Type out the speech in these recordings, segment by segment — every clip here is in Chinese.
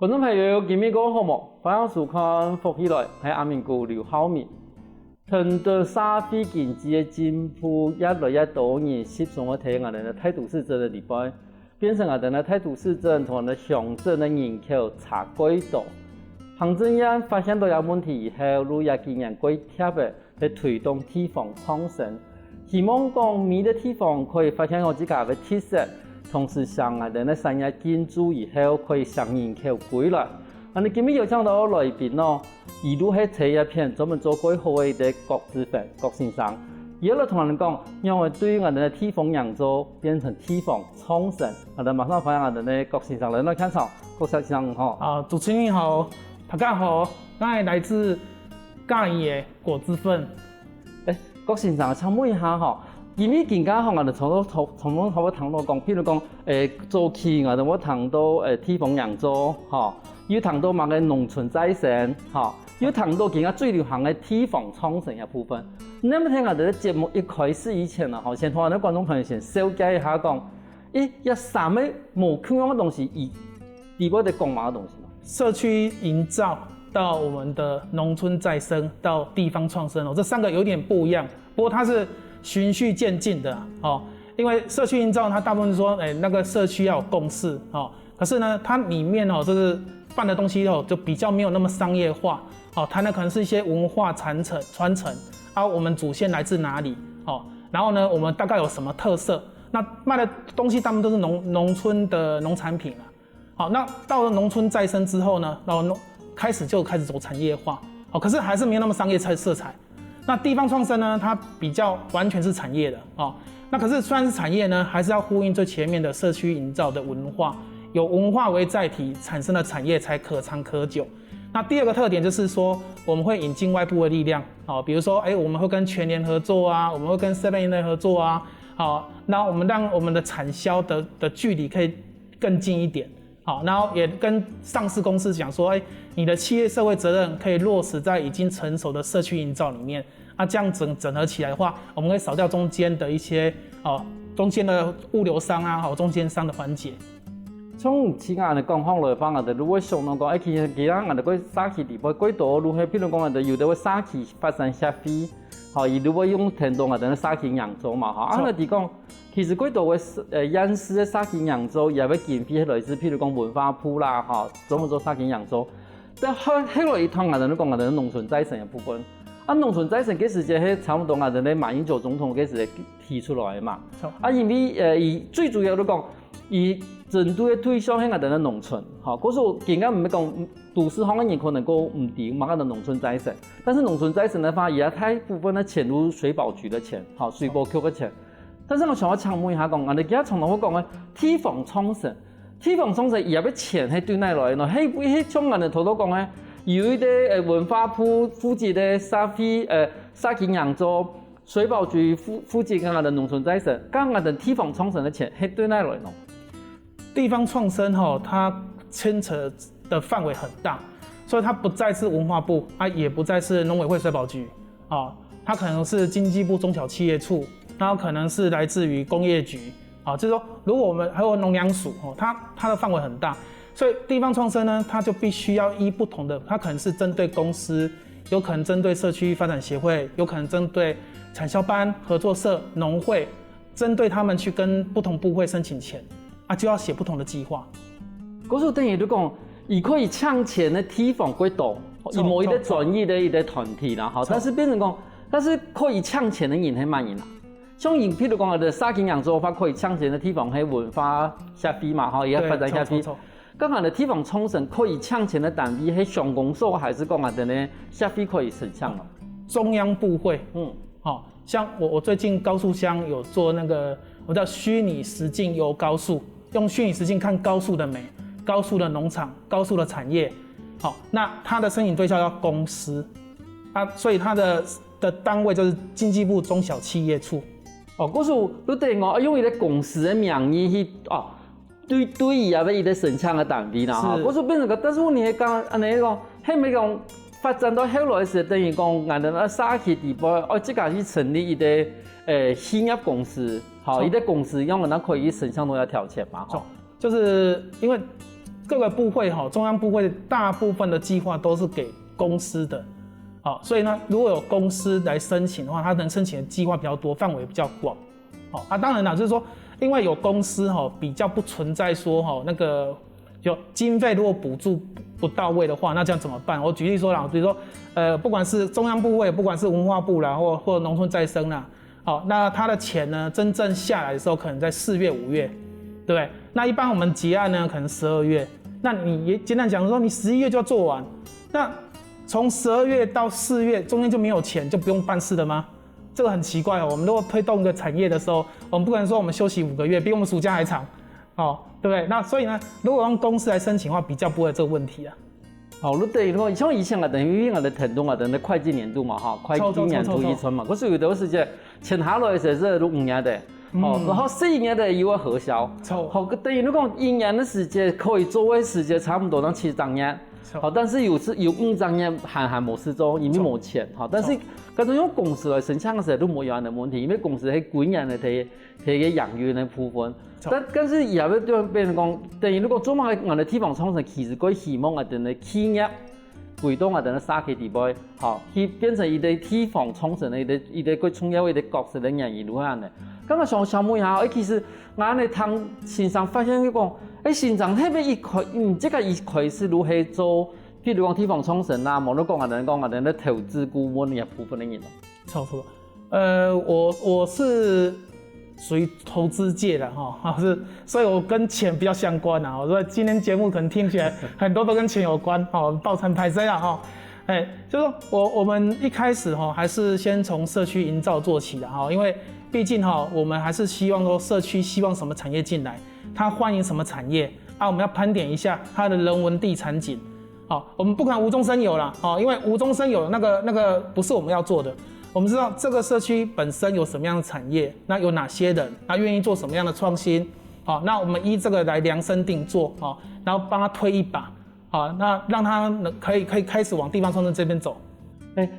观众朋友，今日个好冇？欢迎收看福起来，系阿明哥刘浩明。趁着社会经济的进步，越来越多人习惯我睇我哋嘅态度市政的地方，变成我哋嘅态度市政同埋乡镇的人口差轨多。行政院发现到有问题以后，路也经验规贴的去推动地方创生，希望讲每个地方可以发现我自家的特色。同时，上我哋嘅产业建筑以后可以上人口归来。我哋今日有请到来宾咯，一路喺睇一片专门做规划嘅郭志芬郭先生，而家同人讲，让我对我哋嘅地方养做变成地方创生。我哋马上欢迎我哋嘅郭先生来到现场。郭先生好。主持人好，大家好，我系来自嘉义嘅郭志芬。郭先生，请问一下吼。因为更加好，我哋从头谈到讲，譬如讲，早期我哋我谈到地方养做，吼，要谈到某个农村再生，吼，要谈到更加最流行嘅地方创生一部分。那么听我哋嘅节目一开始以前啊，先同我哋观众朋友先了解一下讲，有啥物无同样嘅东西，而我哋讲乜嘅东西呢？社区营造到我们的农村再生到地方创生这三个有点不一样，不过它是循序渐进的哦，因为社区营造它大部分是说，那个社区要有共识哦，可是呢，它里面哦，就是办的东西哦，就比较没有那么商业化哦，它呢可能是一些文化传承啊，我们祖先来自哪里哦，然后呢，我们大概有什么特色？那卖的东西大部分都是农村的农产品了，好，那到了农村再生之后呢，然后开始走产业化，哦，可是还是没有那么商业色彩。那地方创生呢，它比较完全是产业的哦。那可是虽然是产业呢，还是要呼应最前面的社区营造的文化，有文化为载体产生的产业才可长可久。那第二个特点就是说，我们会引进外部的力量哦，比如说我们会跟全联合作啊，我们会跟 7-Eleven 合作啊，好，那我们让我们的产销的距离可以更近一点。好，然后也跟上市公司讲说，你的企业社会责任可以落实在已经成熟的社区营造里面。这样整合起来的话，我们会少掉中间的一些中间的物流商啊，中间商的环节。从其他的讲法来讲，我哋如果想到讲，其实我哋个社区地方几多，如果譬如讲我哋有啲社区发展协会，而如果用听到我哋社区养做嘛，我哋讲。其實幾多嘅人士嘅社區營造也會建議類似，譬如講文化鋪啦，專門做社區營造。但係來一趟，我哋都講我哋農村再生嘅部分。農村再生嗰時就係差唔多我哋咧馬英九總統嗰時提出來嘅嘛。因為最主要都講，以針對嘅對象係我哋嘅農村，嗰時候更加唔係講都市行嘅人可能夠唔掂嘛，我哋農村再生。但是農村再生嘅話，也太部分咧潛入水保局嘅錢，水保局嘅錢。但是我想要請問一下講，我哋而家從頭講嘅地方創生，地方創生也要錢係對內來咯，係從我哋頭頭講嘅，有一啲文化鋪附近嘅社區社區營造，水保局附近嘅我哋農村再生，咁我哋地方創生嘅錢係對內來咯。地方創生它牽扯的範圍很大，所以它不再是文化部也不再是農委會水保局它可能是經濟部中小企業處。然後可能是來自於工業局，就是說，如果我們還有農糧署，它的範圍很大，所以地方創生呢，它就必須要依不同的，它可能是針對公司，有可能針對社區發展協會，有可能針對產銷班、合作社、農會，針對他們去跟不同部會申請錢，就要寫不同的計劃。嗰時等於都講，而可以搶錢的地方幾多，而某一個專業的一個團體啦，但是變成講，但是可以搶錢的人係乜人啊？像譬如講我哋社區營造法可以搶錢嘅地方係文化協會嘛，而家發展協會。咁我哋地方創生可以搶錢嘅單位係鄉公所，還是講我哋呢協會可以申請咯？中央部會，像我最近高速鄉有做那個，我叫虛擬實境遊高速，用虛擬實境看高速的美、高速的農場、高速的產業。那它的申請對象要公司，所以它的單位就是經濟部中小企業處。嗰時候你對我用伊個公司嘅名義去對伊也要伊個申請嘅單位啦。嗰時候變成個，但是我哋講安尼講，係咪講發展到後來時，等於講我哋社區地方，即刻去成立伊個企業公司，伊個公司讓我哋可以申請到一條錢嘛。就是因為各个部会中央部会大部分的计划都是给公司的，好，所以呢，如果有公司来申请的话，它能申请的计划比较多，范围比较广，好当然啦，就是说，因为有公司比较不存在说那个有经费如果补助不到位的话，那这样怎么办？我举例说啦，比如说不管是中央部会，不管是文化部啦，或农村再生啦，好，那它的钱呢，真正下来的时候可能在4月、5月，对不对？那一般我们结案呢，可能12月。那你也简单讲说，你11月就要做完，那从12月到4月中间就没有钱，就不用办事了吗？这个很奇怪我们如果推动一个产业的时候，我们不可能说我们休息5个月，比我们暑假还长，对不对？那所以呢，如果用公司来申请的话，比较不会有这个问题啊。你等于说，像以前等于的程度等于会计年度嘛会计年度一春嘛，可是有的时间签下来是5年的。然后4年的又要核销，等于如果1年的时间可以做的时间差不多能7张年，但是有5张年还没事做，因为没钱，但是搿种用公司来申请的时候都没有的问题，因为公司係管人嚟睇嘅养育的部分，但是也要對別人講，等於如果做埋我哋地方創生，其實佢希望我哋嘅企業回到我哋嘅社區地位，去變成一個地方創生嘅一個佢重要一個角色嘅人員如何樣嘅。咁啊，想問一下，其實我哋聽先生發現佢講，先生特別一塊，這個一塊是如何做，譬如講地方創生啊，無論講我哋嘅投資顧問嘅部分嘅人。錯，我是屬於投資界的所以我跟錢比較相關啊。我說今天節目可能聽起來很多都跟錢有關抱歉拍謝啊就是說我們一開始還是先從社區營造做起的因為畢竟我們還是希望說社區希望什麼產業進來，他歡迎什麼產業我們要盤點一下它的人文地產景我們不可能無中生有啦因為無中生有那個不是我們要做的。我們知道這個社區本身有什麼樣的產業，那有哪些人，那願意做什麼樣的創新，那我們依這個來量身定做，然後幫他推一把，那讓他可以開始往地方創生這邊走。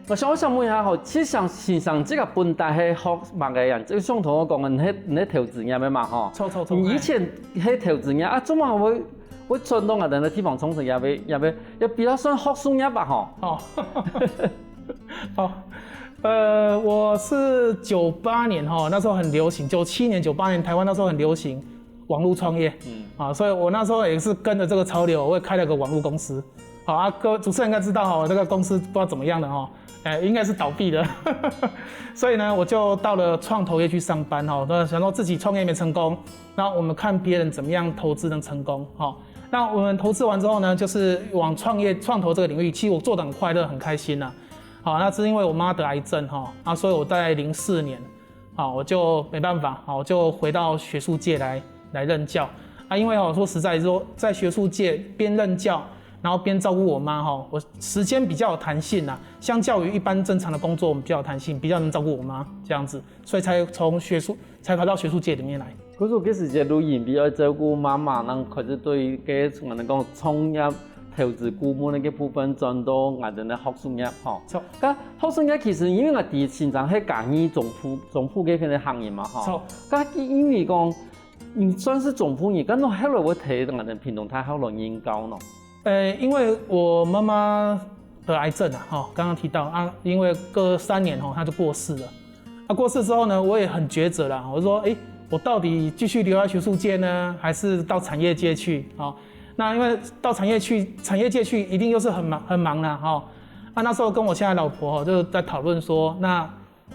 我想問一下其實先生這個本來係學乜嘅人？就像同我講嘅，你投資業嘅嘛錯。你以前係投資業做乜會轉到我哋嘅地方創生業要比較算學術業吧我是98年那時候很流行，97年、98年台灣那時候很流行網絡創業，所以我那時候也是跟着這個潮流，我也開了個網絡公司，各位主持人應該知道這個公司不知道怎麼樣的應該是倒閉的，所以呢我就到了創投業去上班想說自己創業沒成功，然後我們看別人怎麼樣投資能成功那我們投資完之後呢，就是往創投這個領域，其實我做得很快樂很開心那是因為我媽得癌症所以我在04年我就沒辦法我就回到學術界來任教因為說實在說在學術界邊任教然後邊照顧我媽我時間比較有彈性相較於一般正常的工作我們比較有彈性，比較能照顧我媽這樣子，所以才跑到學術界裡面來。可是我嗰時就錄影比較照顧媽媽，然後開始對嘅我哋講創業投資顧問嘅部分轉到我哋嘅學術業咁學術業其實因為我哋現在係講於總鋪嘅嗰啲行業嘛咁因為講算是總鋪業，咁我後來會睇我哋屏東太後來研究咯。因為我媽媽得癌症剛剛提到因為隔3年她就過世了。過世之後呢，我也很抉擇啦。我說我到底繼續留在學術界呢，還是到產業界去那因為到產業界去一定又是很忙啦那時候跟我現在老婆就在討論說，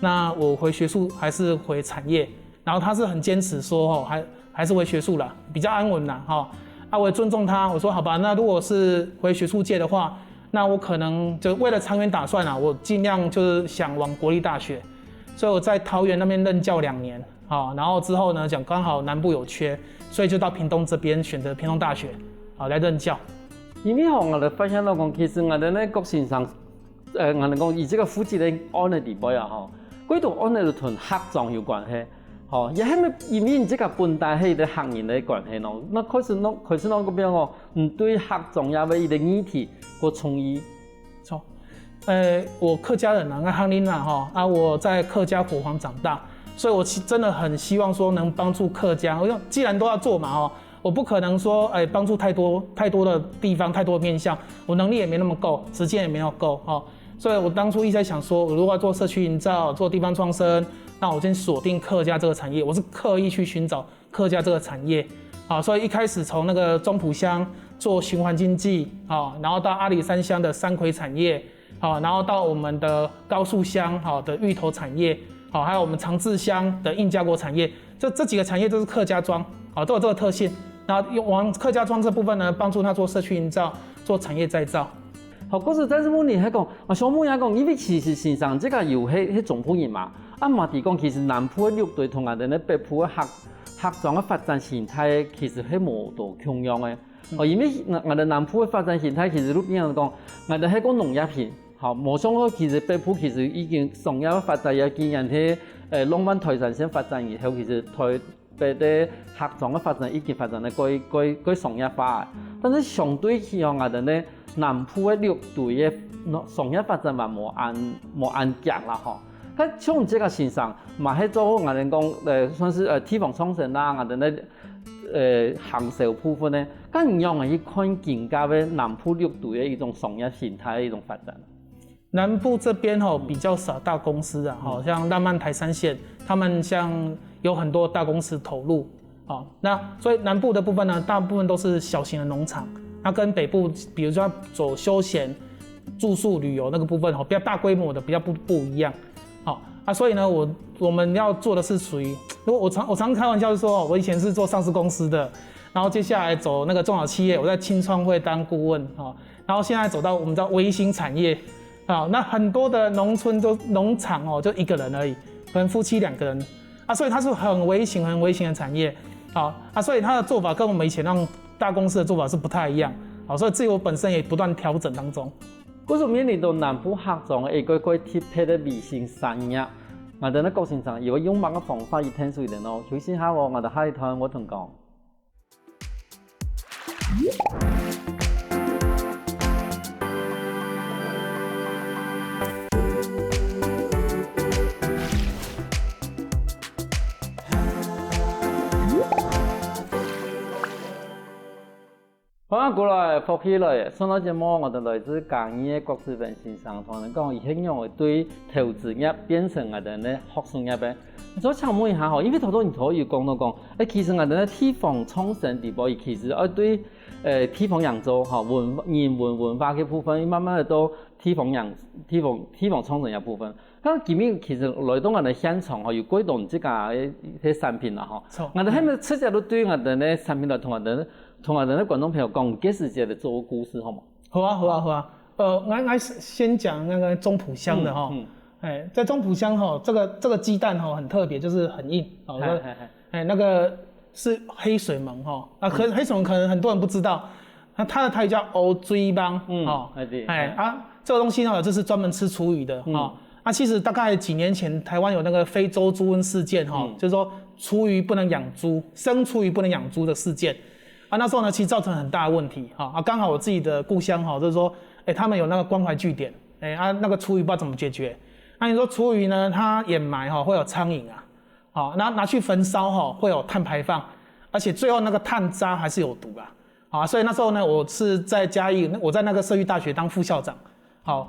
那我回學術還是回產業？然後她是很堅持說還是回學術啦，比較安穩啦我也尊重她，我說好吧，那如果是回學術界的話，那我可能就為了長遠打算我盡量就是想往國立大學，所以我在桃園那邊任教2年然後之後呢講剛好南部有缺，所以就到屏東這邊選擇屏東大學來任教。因為我哋發現到講，其實我哋咧郭先生，我哋講以這個負責人安嘅地位佢同安嘅同學長有關係，也係咪因為這個本來係啲學人嘅關係咯？那開始嗰邊對學長也會一個議題個創意。錯，我客家人漢林我在客家火黃長大，所以我真的很希望說能幫助客家。我既然都要做嘛我不可能说，帮助太多的地方，太多的面向，我能力也没那么够，时间也没有够哦。所以我当初一直在想说，我如果要做社区营造，做地方创生，那我先锁定客家这个产业，我是刻意去寻找客家这个产业。啊，所以一开始从那个中埔乡做循环经济啊，然后到阿里山乡的山葵产业啊，然后到我们的高树乡的芋头产业，好，还有我们长治乡的印加国产业，这几个产业都是客家庄，啊，都有这个特性。然后往客家庄这部分呢，帮助他做社区营造，做产业再造。好，嗰時但是問題係講，小妹也講，因為其實線上這個有喺總鋪業嘛，嘛係講其實南埔嘅綠隊同人哋咧北埔嘅客莊嘅發展形態其實係無度共樣嘅。因為我哋南埔嘅發展形態其實都變講，我哋係講農業片，好，冇想過其實北埔其實已經商業發展也見人喺浪漫台山線發展以後，其實台北的客莊嘅發展已經發展得過商業化，但是相對起我哋咧。南埔嘅綠隊嘅商業發展嘛冇按強啦吼。咁像這個線上，嘛係做我哋講算是地方創生啦，我哋咧行銷部分咧，咁樣係去看更加嘅南埔綠隊嘅一種商業形態嘅一種發展。南部這邊比較少大公司啊，像浪漫台山線，他們像有很多大公司投入，那所以南部的部分呢，大部分都是小型的農場。它跟北部，比如說走休閒、住宿、旅遊那個部分，比較大規模的，比較不一樣。好所以呢，我們要做的是屬於，我常開玩笑就說，我以前是做上市公司的，然後接下來走那個中小企業，我在青創會當顧問然後現在走到我們叫微型產業那很多的農村都農場就一個人而已，可能夫妻2個人所以它是很微型的產業所以它的做法跟我們以前那種大公司的做法是不太一樣，所以自己我本身也不斷調整當中。嗰時面臨到南埔客莊嘅一個貼配嘅微型產業，我哋喺過程上有用乜嘅方法去聽水嘅咯？休息下我哋下一堂我同講。翻過來復起來，上到節目我哋來自港醫嘅郭志文先生同人講，以後我對投資業變成我哋咧學術業嘅。所以請問一下因為好多人可以講到講，其實我哋咧地方創生地方，其實對地方營造文化嘅部分，慢慢到地方創生嘅部分。咁前面其實來到我哋現場有幾種即係啲產品啦我哋係咪出隻都對我哋咧產品來同我哋咧觀眾朋友講幾時節嚟做故事好嗎？好啊。我先講那個中埔鄉的在中埔鄉這個雞蛋很特別，就是很硬那個是黑水虻黑水虻可能很多人不知道，它的台語叫烏水虻這個東西這是專門吃廚餘的其實大概幾年前台灣有那個非洲豬瘟事件就是說廚餘不能養豬，生廚餘不能養豬的事件那時候呢其實造成很大的問題剛好我自己的故鄉就是說他們有那個關懷據點那個廚餘不知道怎麼解決。那你說廚餘呢，它掩埋會有蒼蠅拿去焚燒會有碳排放，而且最後那個碳渣還是有毒所以那時候呢，我是在嘉義，我在那個社區大學當副校長，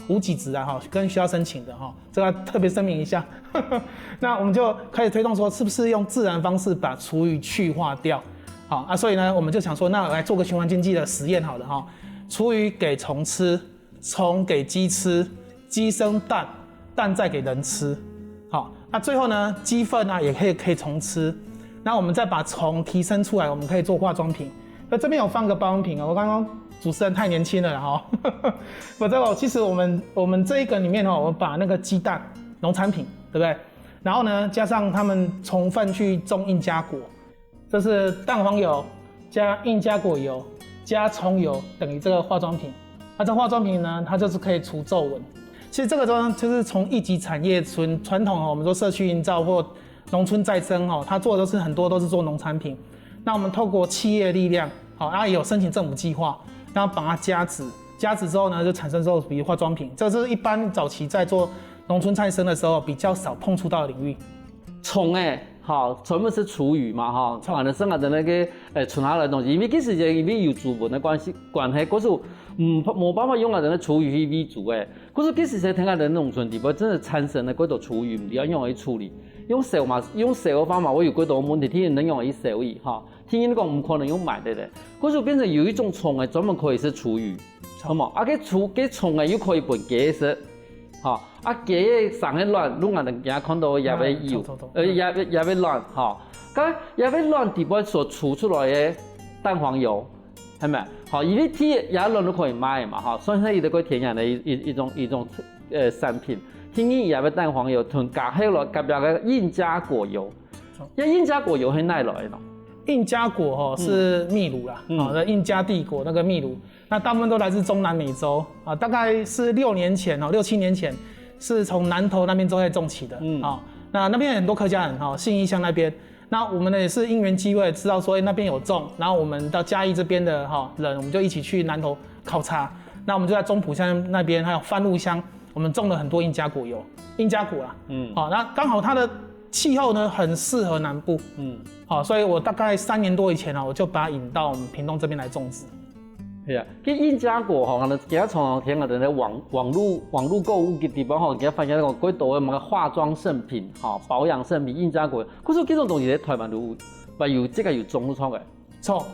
無給職跟學校申請的這個要特別聲明一下。那我們就開始推動說，是不是用自然方式把廚餘去化掉？所以呢，我們就想說，那來做個循環經濟的實驗好了廚餘給蟲吃，蟲給雞吃，雞生蛋。蛋再給人吃，那最後呢，雞糞也可以蟲吃，那我們再把蟲提升出來，我們可以做化妝品。那這邊有放個保養品我剛剛主持人太年輕了其實我們這一個裡面我們把那個雞蛋農產品，對不對？然後呢，加上他們蟲糞去種印加果，這是蛋黃油加印加果油加蔥油等於這個化妝品。那這化妝品呢，它就是可以除皺紋。其實這個就是從一級產業傳統我們說社區營造或農村再生它做的都是很多都是做農產品。那我們透過企業力量也有申請政府計劃，然後把它加值之後呢，就產生之後比如化妝品，這是一般早期在做農村再生的時候比較少碰觸到的領域。蟲好，全部是厨余嘛，哈，可能剩下的那个剩下来的东西，因为其实因为有主文的关系，可是冇办法用下的厨余去为主诶，可是其实在听下的农村地方真的产生的几多厨余，唔要用来处理，用烧嘛，用烧的方法，我有几多问题，天然能用来烧伊，哈，天然讲唔可能用买的咧，可是变成有一种虫诶，专门可以是厨余，好冇？啊，个虫诶又可以分鸡食。吼，啊，鸡诶上迄卵，愈人惊看到也要有，也要卵，吼，甲也要卵底部所储出来诶蛋黄油，系咪？好，因为天也卵都可以卖嘛，哈，所以它伊都个天然的一种产品。天然也要蛋黄油，同加迄落加标个印加果油，印加果油係哪来的咯？印加果是秘鲁啦，那印加帝国那个秘鲁，那大部分都来自中南美洲啊，大概是6、7年前，是从南投那边就在种起的啊。那边很多客家人哈，信义乡那边，那我们呢也是因缘机会知道说那边有种，然后我们到嘉义这边的人，我们就一起去南投考察，那我们就在中埔乡那边还有番路乡，我们种了很多印加果油，印加果啦，好，那刚好它的气候呢很适合南部，好，所以我大概3年多以前我就把它引到我们屏东这边来种植。係啊，啲印加果可能而家從聽下啲網絡購物嘅地方而家發現嗰幾多嘅化妝聖品、保養聖品印加果，可是這種東西喺台灣有這個有種出嘅。錯，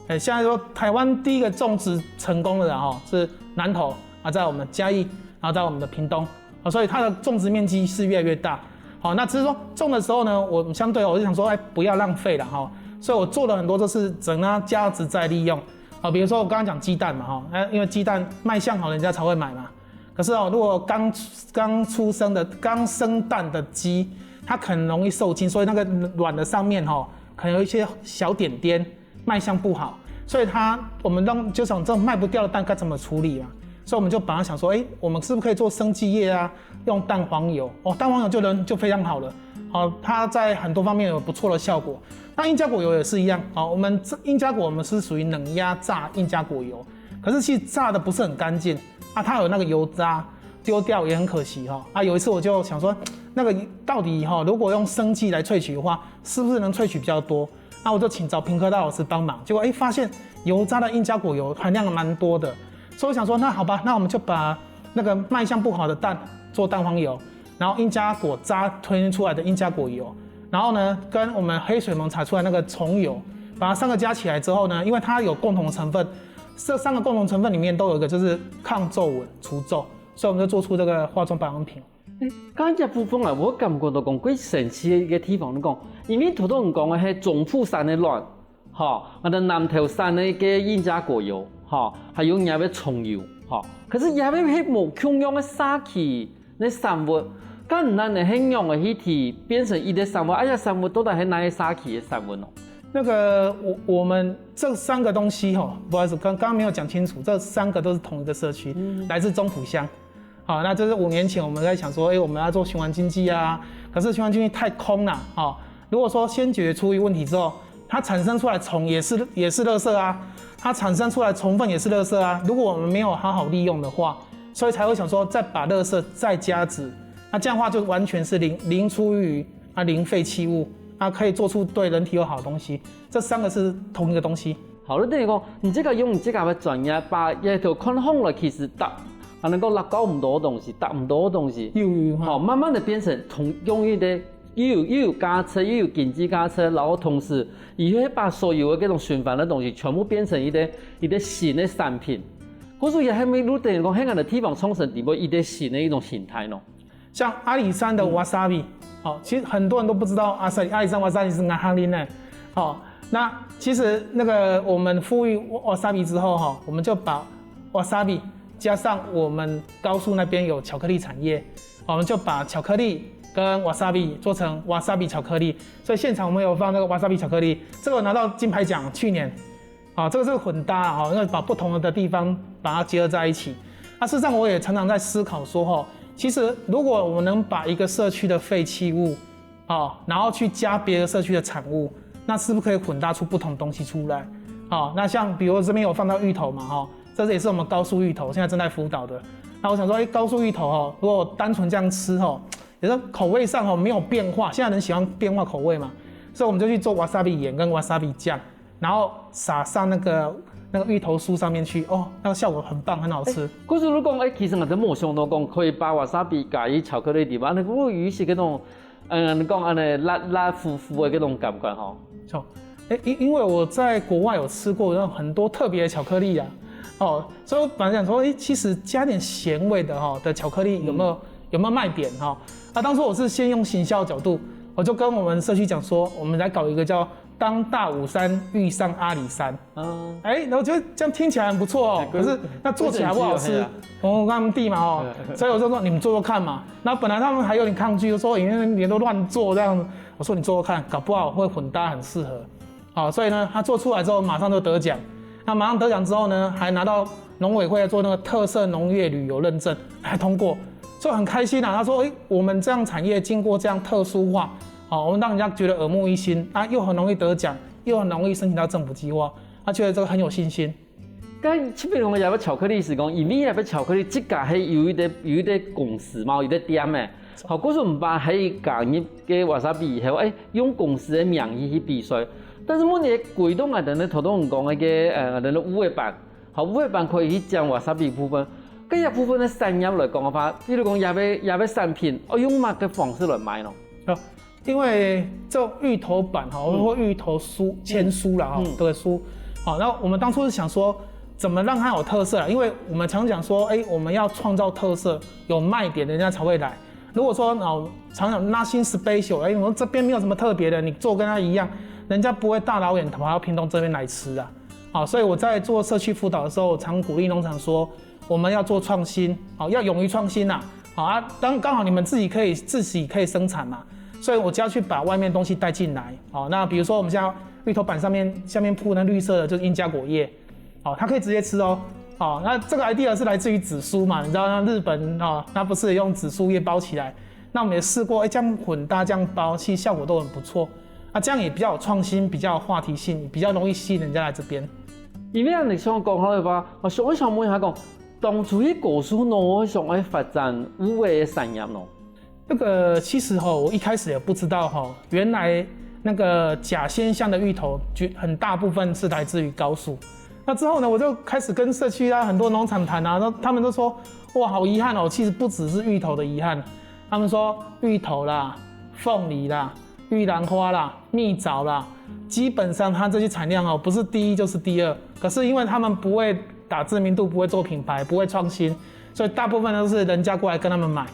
現在說台灣第一個種植成功的是南投啊，在我們嘉義，然後在我們的屏東，所以它的種植面積是越來越大。好，那只是說種的時候呢，我相對我就想說，不要浪費了哈，所以我做了很多就是整它價值再利用。比如說我剛剛講雞蛋嘛，因為雞蛋賣相好，人家才會買嘛。可是如果剛生蛋的雞，它很容易受精，所以那個卵的上面可能有一些小點點，賣相不好。所以我們就想這種賣不掉的蛋該怎麼處理嘛？所以我們就把它想說，我們是不是可以做生技業啊？用蛋黃油，蛋黃油就非常好了。它在很多方面有不錯的效果。那印加果油也是一樣，我們印加果我們是屬於冷壓榨印加果油，可是其實榨的不是很乾淨啊，它有那個油渣丟掉也很可惜啊。有一次我就想說，那個到底如果用生技來萃取的話，是不是能萃取比較多？那我就請找屏科大老師幫忙，結果發現油渣的印加果油含量蠻多的，所以我想說，那好吧，那我們就把那個賣相不好的蛋做蛋黃油，然後印加果渣推出來的印加果油。然後呢，跟我們黑水虻採出來那個蟲油，把它3個加起來之後呢，因為它有共同的成分，這3個共同成分裡面都有一個就是抗皺紋、除皺，所以我們就做出這個化妝保養品。剛才部分我感覺到講幾神奇的一個地方，你講，因為頭頭人講嘅係中埔山的卵，我哋南投山的個印加果油，還有也有蟲油，可是也有係冇共用的沙器的產物。咁難的很用的氣體變成一個產物，產物都係哪個沙器的產物？那個我們這3個東西不好意思，剛剛沒有講清楚，這3個都是同一個社區，來自中埔鄉。好，那這是5年前我們在想說，我們要做循環經濟啊，可是循環經濟太空了。如果說先解決廚餘問題之後，它產生出來蟲也是垃圾啊，它產生出來蟲糞也是垃圾啊。如果我們沒有好好利用的話，所以才會想說再把垃圾再加值。那這樣的話就完全是零廚餘啊，零廢棄物啊，可以做出對人體有好的東西。這3個是同一個東西。好了，等於講，你這個用你這個嘅專業，把一條看空了，其實搭，能夠拉高唔多東西，搭唔多東西，好，慢慢的變成用一啲又有加車，又有經濟加車，然後同時，也會把所有的這種循環的東西全部變成一啲新的產品。可是也還沒等於講，香港的地方創生地步一啲新的一種形態咯。像阿里山的 wasabi，其實很多人都不知道阿里山 wasabi 是哪裡呢？那其實那個我們復育 wasabi 之後，我們就把 wasabi 加上我們高速那邊有巧克力產業，我們就把巧克力跟 wasabi 做成 wasabi 巧克力，所以現場我們有放那個 wasabi 巧克力，這個拿到金牌獎，去年，這個是混搭，因為把不同的地方把它結合在一起。那事實上我也常常在思考說，其實如果我們能把一個社區的廢棄物，然後去加別的社區的產物，那是不是可以混搭出不同東西出來？那像比如這邊有放到芋頭嘛，這也是我們高速芋頭，現在正在輔導的。那我想說，高速芋頭如果單純這樣吃，有时候口味上哦没有变化，现在人喜欢变化口味嘛，所以我们就去做 wasabi 盐跟 wasabi 酱，然后撒上那个芋头酥上面去，哦，那个效果很棒，很好吃。可是你讲，其实我在冇想到讲可以把 wasabi 加以巧克力地方，那个鱼是嗰种，你讲安尼辣辣糊糊的嗰种感觉吼。错，因为我在国外有吃过那种很多特别的巧克力啊，哦，所以我本来想说，其实加点咸味的的巧克力有没有卖点哈？啊，当初我是先用行销角度，我就跟我们社区讲说，我们来搞一个叫当大武山遇上阿里山，然后我觉得这样听起来很不错哦，可是那做起来不好吃，我跟他们弟嘛所以我就说你们做做看嘛。然后本来他们还有点抗拒，就说你都乱做这样子，我说你做做看，搞不好会混搭很适合。好，所以呢，他做出来之后马上就得奖。那马上得奖之后呢，还拿到农委会做那个特色农业旅游认证，还通过，所以很开心啊。他说，我们这样产业经过这样特殊化，好，我们让人家觉得耳目一新啊，又很容易得奖，又很容易申请到政府计划，他觉得这个很有信心。咁，出边我也要巧克力是讲，因为也要巧克力，这家系有一啲公司嘛，有啲店诶。好，嗰时唔把喺教入嘅瓦萨比，系用公司嘅名义去比赛。但是问题贵东啊，等咧头东讲嘅等咧五位版，好五位版可以去将瓦萨比部分，嗰一部分嘅产业来讲嘅话，比如讲也要产品，我用乜嘅方式来卖咯？因为这芋头板或芋头酥、千酥啦这个酥，好，然后我们当初是想说怎么让它有特色啦，因为我们常讲说，我们要创造特色，有卖点，人家才会来。如果说常常nothing special，我们这边没有什么特别的，你做跟它一样，人家不会大老远跑到屏东这边来吃啊。好，所以我在做社区辅导的时候，常鼓励农场说，我们要做创新，好，要勇于创新呐。好啊，刚好你们自己可以生产嘛，所以我就要去把外面东西带进来。好，那比如说我们现在芋头板下面铺那绿色的，就是印加果叶，好，它可以直接吃哦。好，那这个 idea 是来自于紫苏嘛？你知道那日本那不是用紫苏叶包起来？那我们也试过，这样混搭这样包，其实效果都很不错。这样也比较有创新，比较有话题性，比较容易吸引人家来这边。因为你想讲好的话，我想问一下讲，当初喺果蔬农想要发展有嘅产业咯？这个其实我一开始也不知道原来那个甲酰香的芋头，很大部分是来自于高树。那之后呢，我就开始跟社区很多农场谈啊，他们都说，哇，好遗憾其实不只是芋头的遗憾，他们说芋头啦、凤梨啦、玉兰花啦、蜜枣啦，基本上它这些产量不是第一就是第二，可是因为他们不会打知名度，不会做品牌，不会创新，所以大部分都是人家过来跟他们买。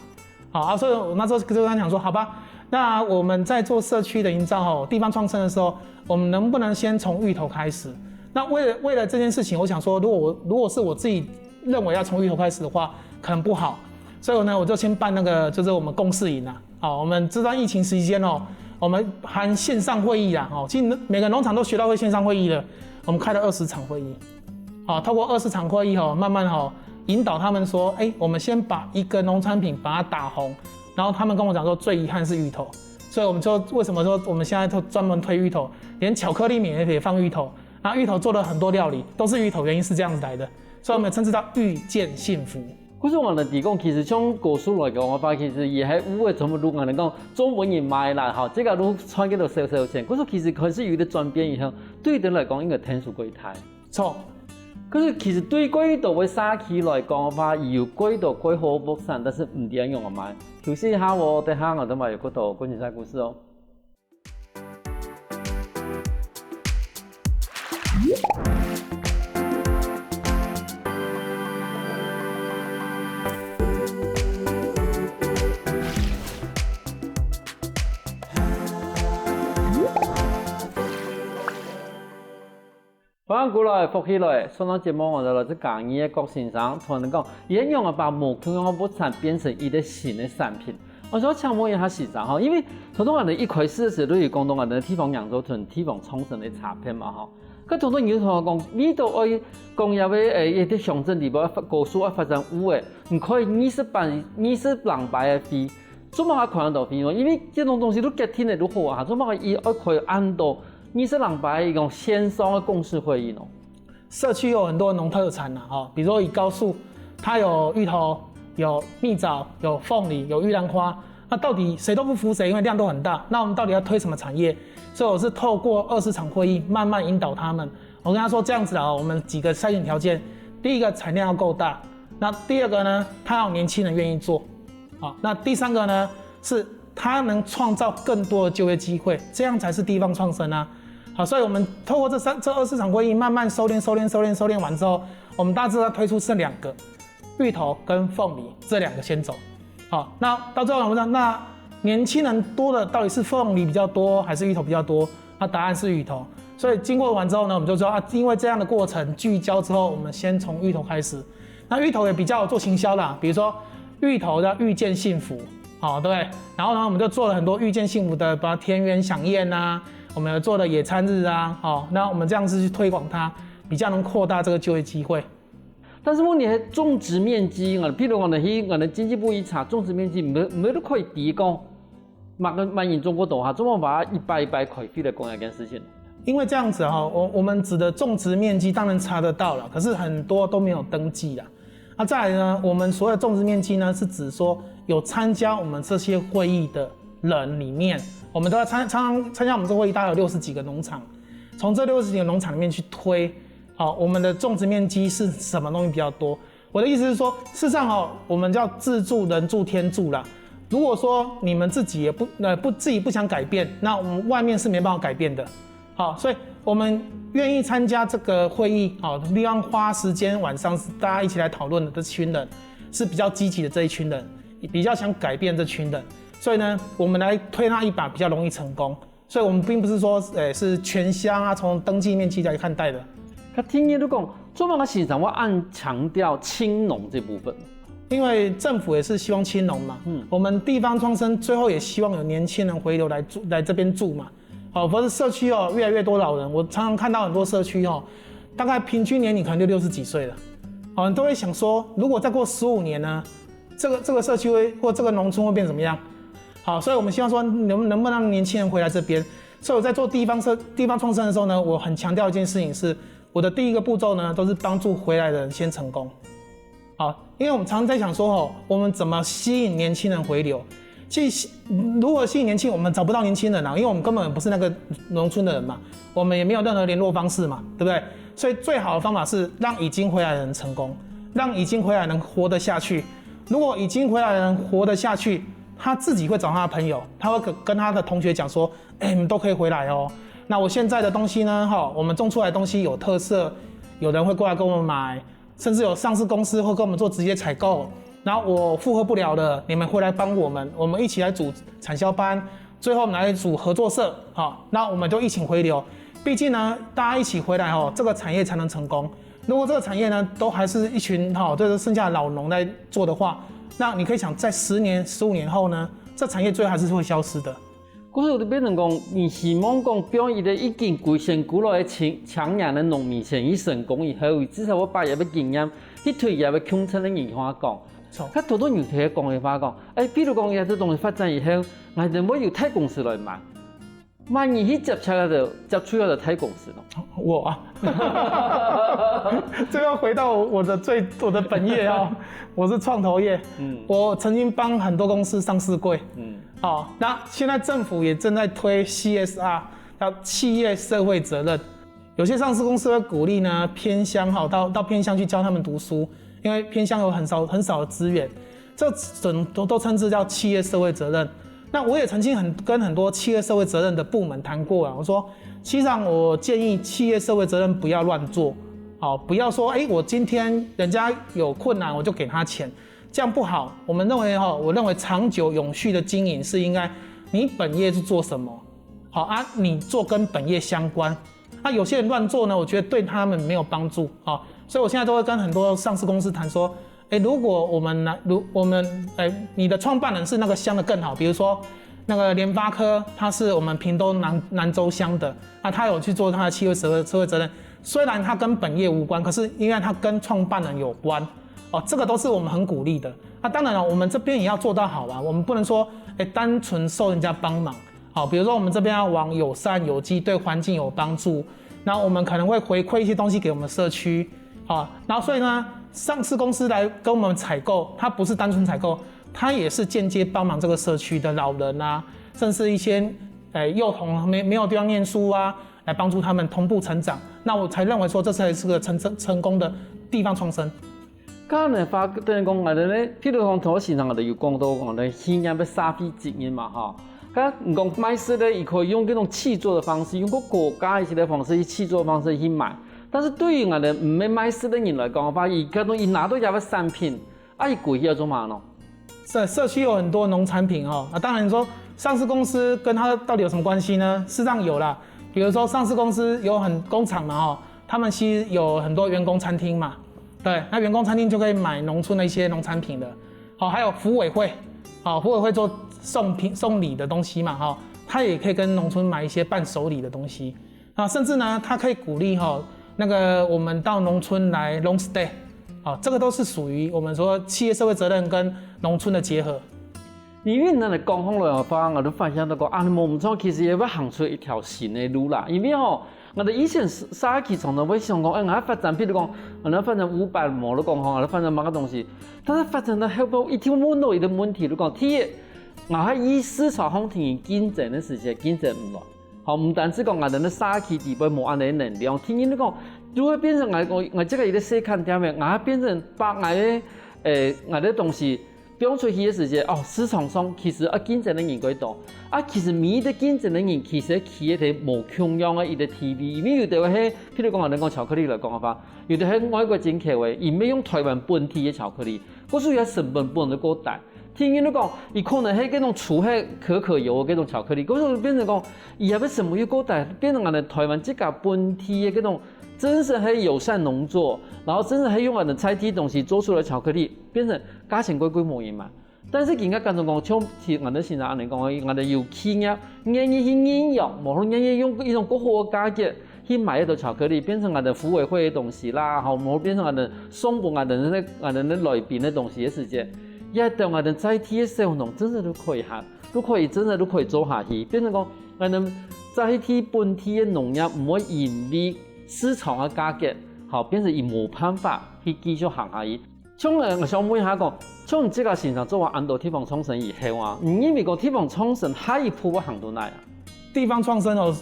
好所以我那时候就跟他讲说，好吧，那我们在做社区的营造地方创生的时候，我们能不能先从芋头开始？那为了这件事情，我想说，如果是我自己认为要从芋头开始的话，可能不好，所以呢，我就先办那个就是我们共识营啊。好，我们这段疫情时间我们含线上会议啦，其实每个农场都学到会线上会议了，我们开了20场会议，透过20场会议慢慢引导他们说，我们先把一个农产品把它打红，然后他们跟我讲说最遗憾是芋头，所以我们就为什么说我们现在都专门推芋头，连巧克力里面也可以放芋头。然后芋头做了很多料理，都是芋头，原因是这样子来的，所以我们称之到遇见幸福。可是我哋提供，其实像果蔬来讲，我发现其实也系有嘅，全部如我哋讲中文也卖啦，这个都穿几多少钱。可是其实开始有啲转变以后，对人来讲应该天数贵太。错。可是其实对几度嘅沙期来讲嘅话，有几度几好不散，但是唔点用我买。休息一下等下我哋咪有嗰度关于晒故事哦。翻过来，复起来，上档节目我哋来自讲义嘅郭先生同人讲，沿用把木坑嘅物产变成一个新的产品。我想请问一下先生因为头东人一开始的时候都是广东人的地方扬州屯、地方冲绳的产品嘛咁头东有同我讲，呢度我讲入嘅一啲乡镇地方果蔬要发展有嘅，唔可以20人摆嘅飞，做乜嘢看到飞因为这种东西都隔天嚟都好做乜嘢可以按到20人摆一种线上的共识会议咯。社区有很多农特产比如说以高树，它有芋头、有蜜枣、有凤梨、有玉兰花，那到底谁都不服谁，因为量都很大。那我们到底要推什么产业？所以我是透过20场会议慢慢引导他们。我跟他说这样子啊，我们几个筛选条件：第一个产量要够大，那第二个呢，他要年轻人愿意做，好，那第三个呢是他能创造更多的就业机会，这样才是地方创生啊。好，所以我们透过这24场会议慢慢收敛完之后，我们大致要推出剩2个，芋头跟凤梨这2个先走。好，那到最后我们讲，那年轻人多的到底是凤梨比较多还是芋头比较多？那答案是芋头。所以经过完之后呢，我们就说啊，因为这样的过程聚焦之后，我们先从芋头开始。那芋头也比较做行销啦，比如说芋头的遇见幸福，好，对不对？然后呢，我们就做了很多遇见幸福的，把田园飨宴啊，我们有做了野餐日啊，好，那我们这样子去推广它，比较能扩大这个就业机会。但是问题是种植面积啊，譬如讲我哋经济部一查种植面积没得可以提供，蔓延中国大厦，怎么把它一百开辟来讲一件事情？因为这样子哈，我们指的种植面积当然查得到了，可是很多都没有登记啦。那再来呢，我们所有的种植面积呢，是指说有参加我们这些会议的人里面，我们都要参加我们这会议，大概有60几个农场，从这60几个农场里面去推。好，我们的种植面积是什么东西比较多？我的意思是说，事实上我们叫自助、人助、天助啦。如果说你们自己也自己不想改变，那我们外面是没办法改变的。好，所以我们愿意参加这个会议，好，利用花时间晚上大家一起来讨论的这群人，是比较积极的这一群人，比较想改变这群人。所以呢，我们来推他一把，比较容易成功。所以我们并不是说，是全乡啊，从登记面积来看待的。他听你都讲，做梦的现场我按强调青农这部分，因为政府也是希望青农嘛，我们地方创生最后也希望有年轻人回流来这边住嘛，好，不是社区越来越多老人，我常常看到很多社区大概平均年龄可能就60几岁了，好，你都会想说，如果再过15年呢，这个社区或这个农村会变怎么样？好，所以我们希望说能不能让年轻人回来这边，所以我在做地方创生的时候呢，我很强调一件事情是。我的第一个步骤呢，都是帮助回来的人先成功。好，因为我们常常在想说，我们怎么吸引年轻人回流？如何吸引年轻人，我们找不到年轻人啊，因为我们根本不是那个农村的人嘛，我们也没有任何联络方式嘛，对不对？所以最好的方法是让已经回来的人成功，让已经回来的人活得下去。如果已经回来的人活得下去，他自己会找他的朋友，他会跟他的同学讲说，你们都可以回来哦。那我现在的东西呢？我们种出来的东西有特色，有人会过来跟我们买，甚至有上市公司会跟我们做直接采购。然后我负荷不了的，你们会来帮我们，我们一起来组产销班，最后我们来组合作社，那我们就一起回流。毕竟呢，大家一起回来这个产业才能成功。如果这个产业呢，都还是一群就是剩下的老农在做的话，那你可以想，在10年、15年后呢，这产业最后还是会消失的。故事就变成讲，你希望讲，比如伊咧已经规身古老的强硬的农民生意成功以后，至少我把伊要经验，去推伊要强撑的研发讲。他多多有提讲的话讲，比如讲伊这东西发展以后，我哋要由太公司来买，万一去接触到太公司咯。我啊，这要回到我的本业我是创投业，我曾经帮很多公司上市柜，那现在政府也正在推 CSR， 叫企业社会责任。有些上市公司会鼓励呢偏乡到偏乡去教他们读书，因为偏乡有很少的资源，这都称之叫企业社会责任。那我也曾经跟很多企业社会责任的部门谈过我说，其实上我建议企业社会责任不要乱做，不要说我今天人家有困难我就给他钱。这样不好，我认为长久永续的经营是应该你本业是做什么，你做跟本业相关。有些人乱做呢，我觉得对他们没有帮助，所以我现在都会跟很多上市公司谈说，如果你的创办人是那个乡的更好，比如说那个联发科，他是我们屏东南州乡的，他有去做他的企业社会责任，虽然他跟本业无关，可是因为他跟创办人有关。这个都是我们很鼓励的。当然我们这边也要做到好啊，我们不能说单纯受人家帮忙。比如说我们这边要往友善、有机、对环境有帮助，那我们可能会回馈一些东西给我们社区。然后所以呢，上市公司来跟我们采购，它不是单纯采购，它也是间接帮忙这个社区的老人啊，甚至一些幼童没有地方念书啊，来帮助他们同步成长。那我才认为说这才是个成功的地方创生。刚才发等于讲我哋咧，譬如讲头先我哋有讲到讲咧，现在要沙皮经验嘛哈。咁唔讲卖食咧，伊可以用这种契作的方式，用个国家一些的方式，契作的方式去买。但是对于我哋唔係卖食的人来讲，发现伊拿到一个产品，伊贵要做嘛咯？社区有很多农产品哦，当然说上市公司跟它到底有什么关系呢？事实上有啦，比如说上市公司有工厂嘛哈，他们其实有很多员工餐厅嘛，对，那员工餐厅就可以买农村的一些农产品的，好，还有福委会，好，福委会做送礼的东西嘛哈，他也可以跟农村买一些伴手礼的东西啊，甚至呢，他可以鼓励哈那个我们到农村来 long stay。这个都是属于我们说企业社会责任跟农村的结合。因为咱嚟讲方来话，我都发现到讲，我们其实也要行出一条新的路啦。因为我哋以前早期常常会想讲，我要发展，譬如讲，我要发展500亩的工厂，我要发展某个东西，但是发展到后边一条问到一个问题，就讲，第一，我喺以市场行情竞争的时间，竞争唔来。好，唔单止讲我哋早期地位冇安尼能量，听人讲。如果变成我这个一个细看点的，我变成把我的东西表出去的时间，市场上其实竞争的人几多，其实每一个竞争的人其实企业係冇同樣嘅一個 TV， 因為有的係，譬如講我哋講巧克力來講嘅話，有的係外國進口嘅，而未用台灣本地嘅巧克力，嗰時嘅成本本得過大。聽人都講，伊可能係嗰種除係可可油嘅嗰種巧克力，嗰時變成講，伊係要成本要過大，變成我哋台灣自家本地嘅嗰種。真是很友善农作，然后真是很用我的菜地东西做出来巧克力，变成价钱贵冇嘢嘛。但是人家跟住讲，像我哋现在安尼讲，我哋有企业愿意去应用，无论愿意用一种更好嘅价格去买一道巧克力，变成我哋福委会嘅东西啦，好，冇变成我哋送给我哋来宾嘅东西嘅时间，也对我哋在地嘅小农真的都可以行，真的都可以做下去，变成讲我哋在地本地嘅农业唔可以盈利。市场嘅价格，好变成伊冇办法去继续行下去。像我想问一下讲，像你这个现场做完安度地方创生以后啊，你认为讲地方创生下一步会行到哪呀？地方创生哦，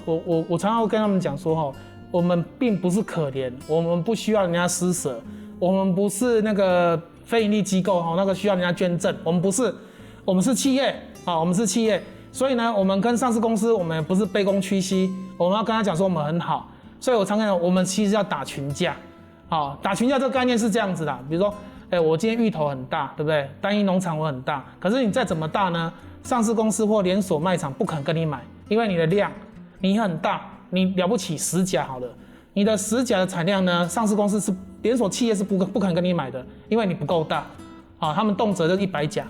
我常常会跟他们讲说哈，我们并不是可怜，我们不需要人家施舍，我们不是那个非营利机构哈，那个需要人家捐赠，我们不是，我们是企业啊，我们是企业，所以呢，我们跟上市公司，我们不是卑躬屈膝，我们要跟他讲说我们很好。所以我常讲，我们其实要打群架，打群架这个概念是这样子的，比如说，我今天芋头很大，对不对？单一农场我很大，可是你再怎么大呢？上市公司或连锁卖场不肯跟你买，因为你的量，你很大，你了不起10甲好了，你的10甲的产量呢，上市公司是连锁企业是不肯跟你买的，因为你不够大，他们动辄就100甲，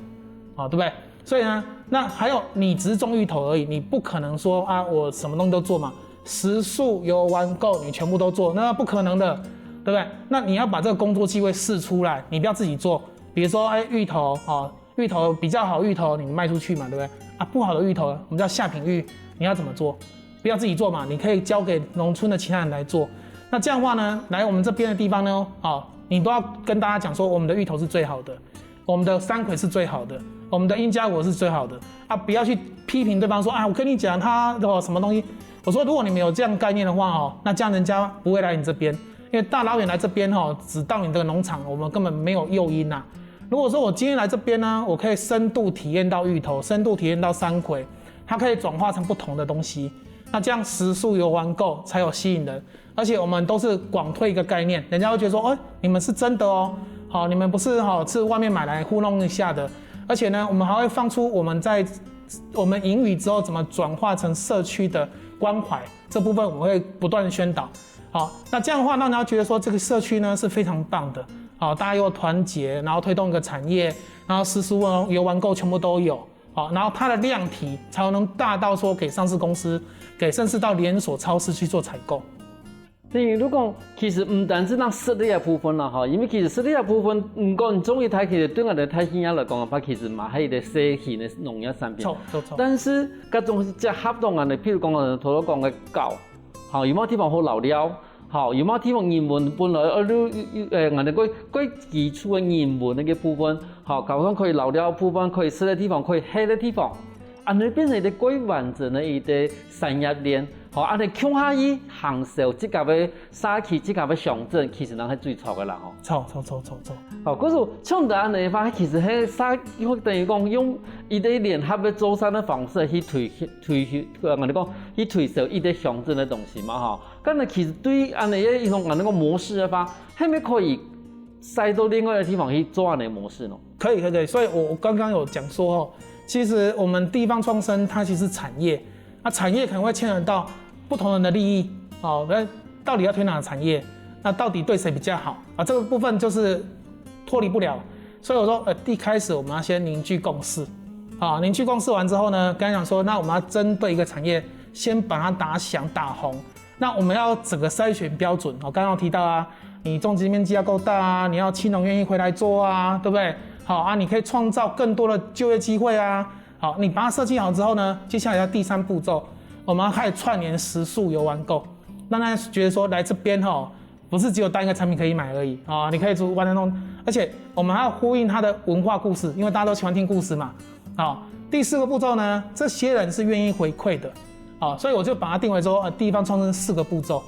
对不对？所以呢，那还有你只是种芋头而已，你不可能说我什么东西都做嘛。食宿游玩购你全部都做，那不可能的，对不对？那你要把这个工作机会试出来，你不要自己做。比如说，芋头芋头比较好，芋头你卖出去嘛，对不对？不好的芋头，我们叫下品芋，你要怎么做？不要自己做嘛，你可以交给农村的其他人来做。那这样的话呢，来我们这边的地方呢，你都要跟大家讲说，我们的芋头是最好的，我们的山葵是最好的，我们的英家果是最好的不要去批评对方说我跟你讲他什么东西。我说，如果你们有这样概念的话那这样人家不会来你这边，因为大老远来这边只到你这个农场，我们根本没有诱因如果说我今天来这边呢，我可以深度体验到芋头，深度体验到山葵，它可以转化成不同的东西，那这样食宿游玩购才有吸引人，而且我们都是广推一个概念，人家会觉得说，你们是真的你们不是是外面买来糊弄一下的，而且呢，我们还会放出我们盈余之后怎么转化成社区的关怀，这部分我们会不断宣导。那这样的话，让大家觉得说这个社区呢是非常棒的，大家又团结，然后推动一个产业，然后食宿游玩购全部都有，然后它的量体才能大到说给上市公司，甚至到连锁超市去做采购。等于如果其实唔单止咱实力嘅部分啦，因为其实实力嘅部分，唔讲中意睇，其實對我哋睇起來講嘅話，其實嘛係一個小型嘅農業產品。但是嗰種即係恰當人哋，譬如講我哋頭先講嘅狗，有冇地方好留料，好，有冇地方人文本來我哋嗰基礎嘅人文嘅部分，好，搞上可以留了部分，可以吃的地方，可以黑的地方，你變成一個幾完整的一個產業鏈。好，你向下去行銷即個嘅沙器，即個嘅鄉鎮，其實人係最錯嘅啦，錯。好，嗰時像得安尼法，其實係沙，等於講用一啲聯合嘅做生嘅方式去我哋講去推銷一啲鄉鎮嘅東西嘛，哈。咁其實對安尼一種我哋個模式嘅話，係咪可以塞到另外一個地方去做安尼模式呢？可以，所以我剛剛有講說哦，其實我們地方創生它其實產業，那產業可能會牽扯到不同人的利益，哦，到底要推哪個產業？那到底對誰比較好啊？這個部分就是脫離不了。所以我說，一開始我們要先凝聚共識，啊，凝聚共識完之後呢，剛才講說，那我們要針對一個產業，先把它打響打紅。那我們要整個篩選標準，我剛剛有提到啊，你種植面積要夠大啊，你要青農願意回來做啊，對不對？好啊，你可以創造更多的就業機會啊。好，你把它設計好之後呢，接下來要第3步驟。我們要開始串聯食宿遊玩購，讓大家覺得說來這邊哈，不是只有單一個產品可以買而已啊，你可以做玩得弄，而且我們還要呼應它的文化故事，因為大家都喜歡聽故事嘛。好，第4個步驟呢，這些人是願意回饋的，啊，所以我就把它定為說，地方創生4個步驟，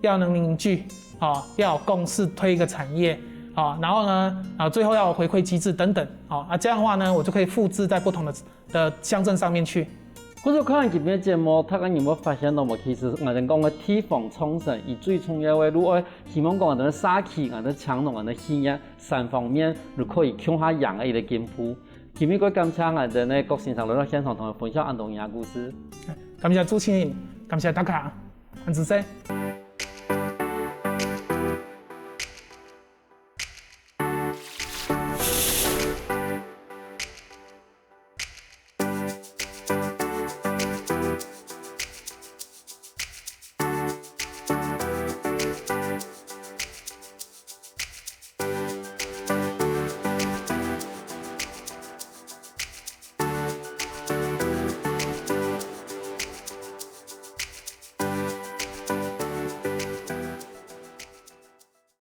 要能凝聚，啊，要有共識推一個產業，啊，然後呢，啊，最後要有回饋機制等等，啊，這樣的話呢，我就可以複製在不同的鄉鎮上面去。嗰時看今日節目，大家有冇發現到冇？其實我哋講嘅地方創生，以最重要嘅，如果希望講我哋沙器、我哋搶農、我哋企業3方面，就可以向下揚嘅一個進步。今日我感謝我哋呢郭先生來到現場同我分享安東營嘅故事。感謝主持人，感謝大家，很仔細。